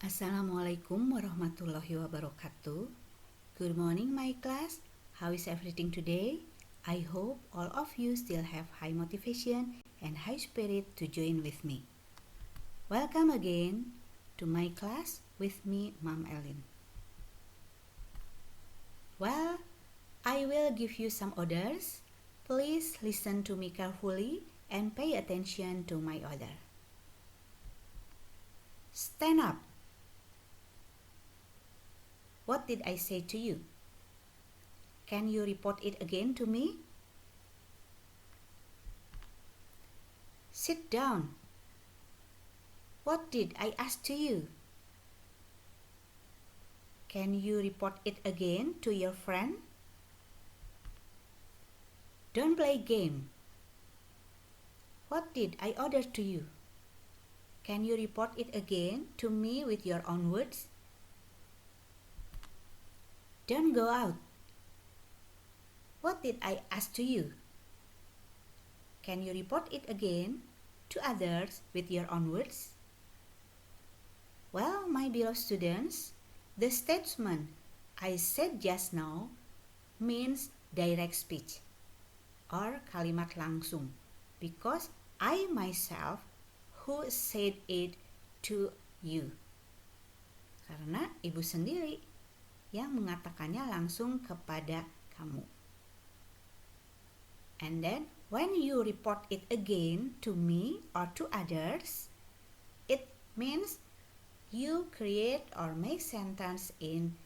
Assalamualaikum warahmatullahi wabarakatuh. Good morning my class. How is everything today? I hope all of you still have high motivation and high spirit to join with me. Welcome again to my class with me, Mom Ellen. Well, I will give you some orders. Please listen to me carefully and pay attention to my order. Stand up. What did I say to you? Can you report it again to me? Sit down. What did I ask to you? Can you report it again to your friend? Don't play game. What did I order to you? Can you report it again to me with your own words? Don't go out. What did I ask to you? Can you report it again to others with your own words? Well, my beloved students, the statement I said just now means direct speech or kalimat langsung because I myself who said it to you. Karena ibu sendiri yang mengatakannya langsung kepada kamu. And then when you report it again to me or to others, it means you create or make sentence in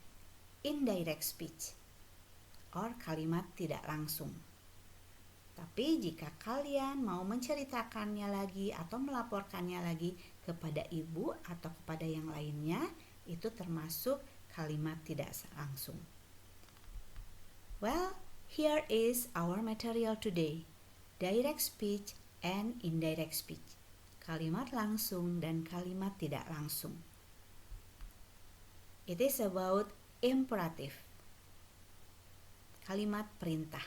indirect speech or kalimat tidak langsung. Tapi jika kalian mau menceritakannya lagi atau melaporkannya lagi kepada ibu atau kepada yang lainnya, itu termasuk kalimat tidak langsung. Well, here is our material today. Direct speech and indirect speech. Kalimat langsung dan kalimat tidak langsung. It is about imperative. Kalimat perintah.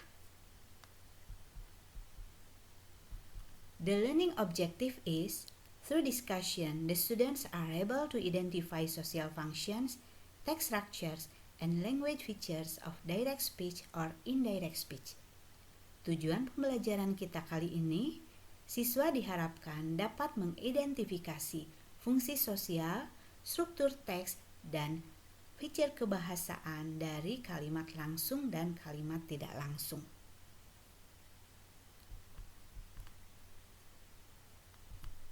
The learning objective is, through discussion, the students are able to identify social functions, text structures, and language features of direct speech or indirect speech. Tujuan pembelajaran kita kali ini, siswa diharapkan dapat mengidentifikasi fungsi sosial, struktur teks, dan fitur kebahasaan dari kalimat langsung dan kalimat tidak langsung.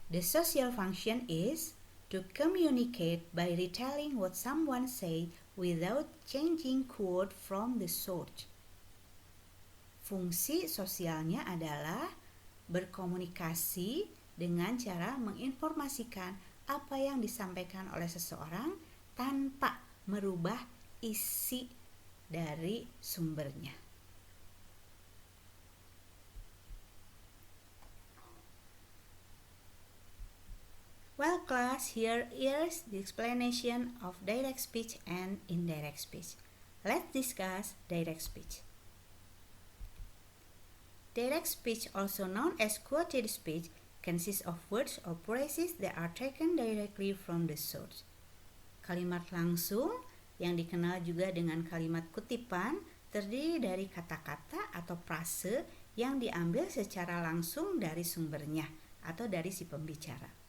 The social function is to communicate by retelling what someone said without changing quote from the source. Fungsi sosialnya adalah berkomunikasi dengan cara menginformasikan apa yang disampaikan oleh seseorang tanpa merubah isi dari sumbernya. Well, class, here is the explanation of direct speech and indirect speech. Let's discuss direct speech. Direct speech, also known as quoted speech, consists of words or phrases that are taken directly from the source. Kalimat langsung, yang dikenal juga dengan kalimat kutipan, terdiri dari kata-kata atau frase yang diambil secara langsung dari sumbernya atau dari si pembicara.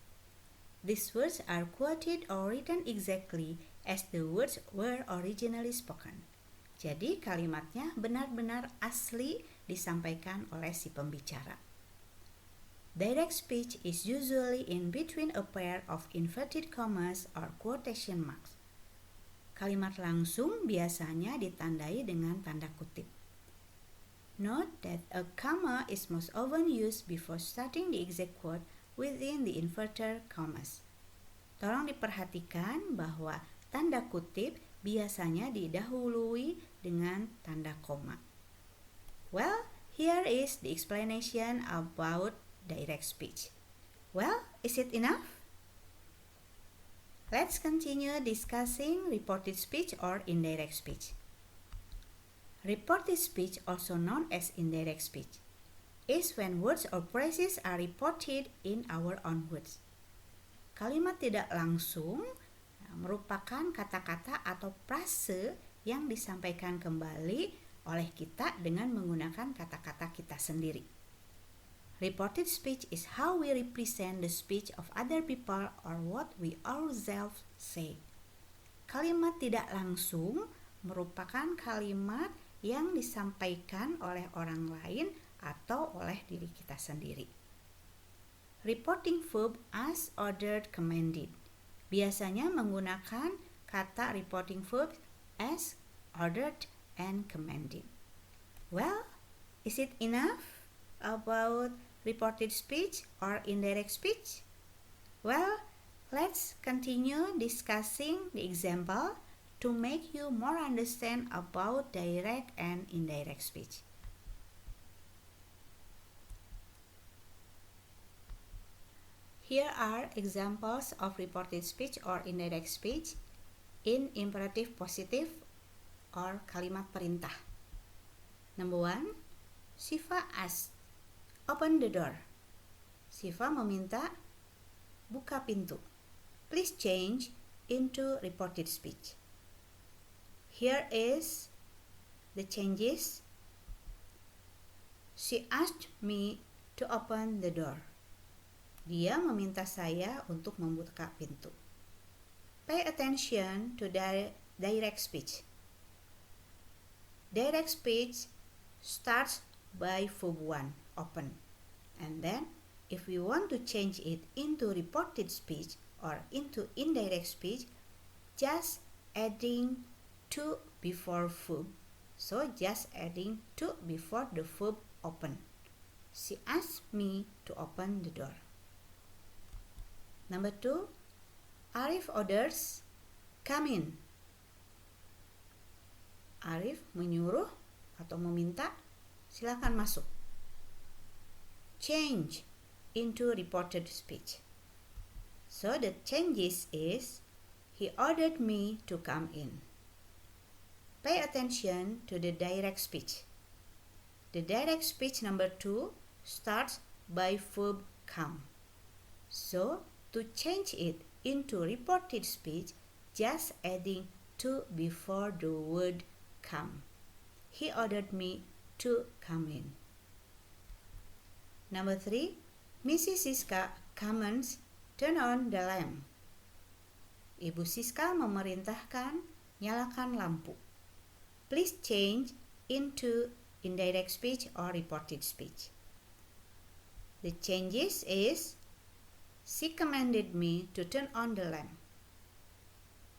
These words are quoted or written exactly as the words were originally spoken. Jadi kalimatnya benar-benar asli disampaikan oleh si pembicara. Direct speech is usually in between a pair of inverted commas or quotation marks. Kalimat langsung biasanya ditandai dengan tanda kutip. Note that a comma is most often used before starting the exact quote within the inverted commas. Tolong diperhatikan bahwa tanda kutip biasanya didahului dengan tanda koma. Well, here is the explanation about direct speech. Well, is it enough? Let's continue discussing reported speech or indirect speech. Reported speech, also known as indirect speech, is when words or phrases are reported in our own words. Kalimat tidak langsung merupakan kata-kata atau frase yang disampaikan kembali oleh kita dengan menggunakan kata-kata kita sendiri. Reported speech is how we represent the speech of other people or what we ourselves say. Kalimat tidak langsung merupakan kalimat yang disampaikan oleh orang lain atau oleh diri kita sendiri. Reporting verb as ordered, commanded. Biasanya menggunakan kata reporting verb as ordered and commanded. Well, is it enough about reported speech or indirect speech? Well, let's continue discussing the example to make you more understand about direct and indirect speech. Here are examples of reported speech or indirect speech in imperative positive or kalimat perintah. Number 1, Siva asked, open the door. Siva meminta, buka pintu. Please change into reported speech. Here is the changes. She asked me to open the door. Dia meminta saya untuk membuka pintu. Pay attention to direct speech. Direct speech starts by verb 1, open. And then, if we want to change it into reported speech or into indirect speech, just adding to before verb. So, just adding to before the verb open. She asked me to open the door. Number 2, Arif orders, come in. Arif menyuruh atau meminta, silakan masuk. Change into reported speech. So the changes is, he ordered me to come in. Pay attention to the direct speech. The direct speech number 2 starts by verb come. So to change it into reported speech, just adding to before the word come. He ordered me to come in. Number 3, Mrs. Siska commands, turn on the lamp. Ibu Siska memerintahkan, nyalakan lampu. Please change into indirect speech or reported speech. The changes is, she commanded me to turn on the lamp.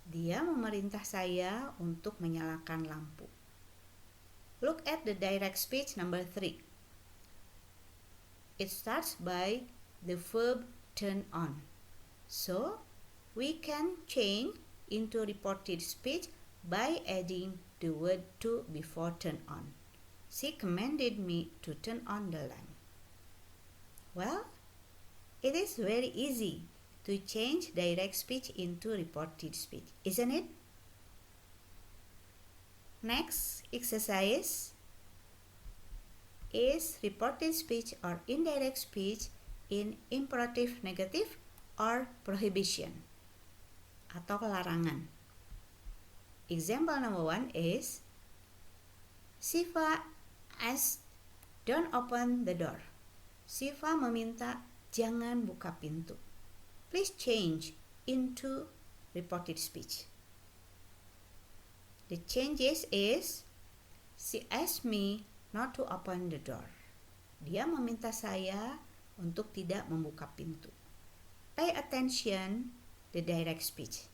Dia memerintah saya untuk menyalakan lampu. Look at the direct speech number 3. It starts by the verb turn on. So, we can change into reported speech by adding the word to before turn on. She commanded me to turn on the lamp. Well, it is very easy to change direct speech into reported speech, isn't it? Next exercise is reported speech or indirect speech in imperative negative or prohibition atau larangan. Example number 1 is, Siva asked, don't open the door. Siva meminta, jangan buka pintu. Please change into reported speech. The changes is, she asked me not to open the door. Dia meminta saya untuk tidak membuka pintu. Pay attention the direct speech.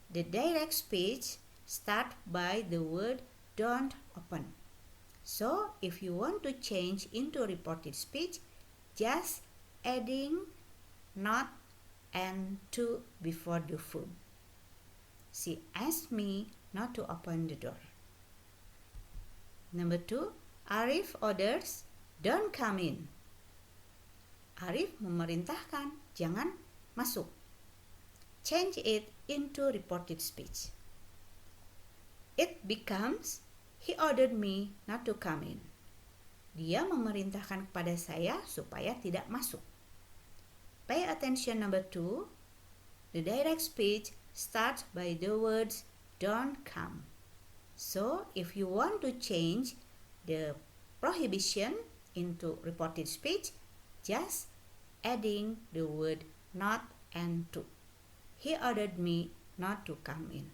The direct speech start by the word don't open. So, if you want to change into reported speech, just adding not and to before the verb. She asked me not to open the door. Number 2, Arif orders, don't come in. Arif memerintahkan, jangan masuk. Change it into reported speech. It becomes, he ordered me not to come in. Dia memerintahkan kepada saya supaya tidak masuk. Pay attention number 2. the direct speech starts by the words don't come. So if you want to change the prohibition into reported speech, just adding the word not and to. He ordered me not to come in.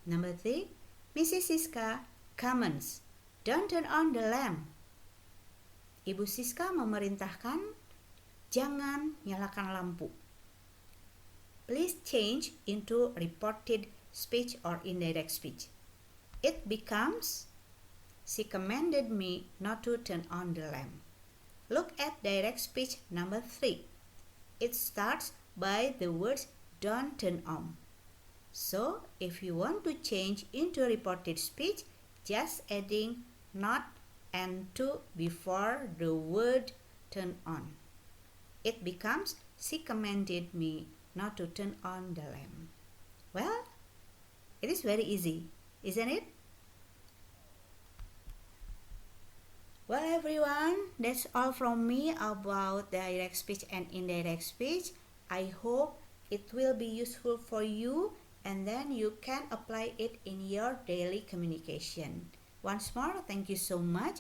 Number 3, Mrs. Siska commands, don't turn on the lamp. Ibu Siska memerintahkan, jangan nyalakan lampu. Please change into reported speech or indirect speech. It becomes, she commanded me not to turn on the lamp. Look at direct speech number 3. It starts by the words don't turn on. So, if you want to change into reported speech, just adding not and to before the word turn on. It becomes, she commanded me not to turn on the lamp. Well, it is very easy, isn't it? Well, everyone, that's all from me about direct speech and indirect speech. I hope it will be useful for you and then you can apply it in your daily communication. Once more, thank you so much.